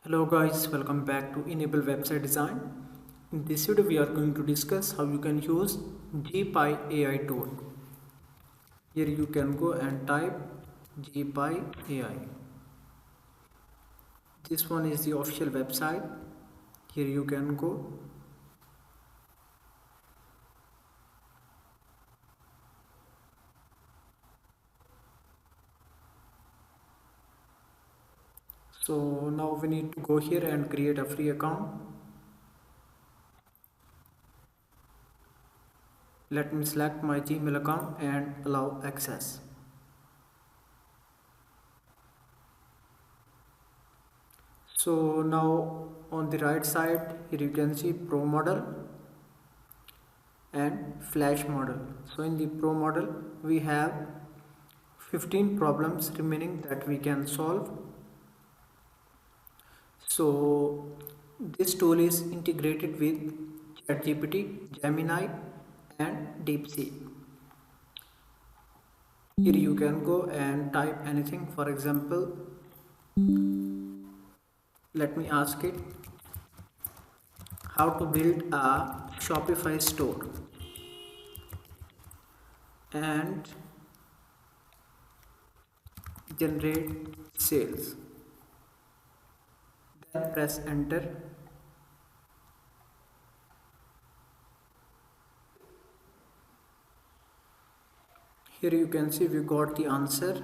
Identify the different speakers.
Speaker 1: Hello guys, welcome back to Enable Website Design. In this video we are going to discuss how you can use Gpai AI tool. Here you can go and type Gpai AI. This one is the official website. Here you can go. So now we need to go here and create a free account. Let me select my Gmail account and allow access. So now on the right side here you can see Pro model and Flash model. So in the Pro model we have 15 problems remaining that we can solve. So this tool is integrated with Chatgpt Gemini and Deepseek. Here you can go and type anything. For example, let me ask it how to build a Shopify store, and generate sales. Then press enter. Here you can see we got the answer.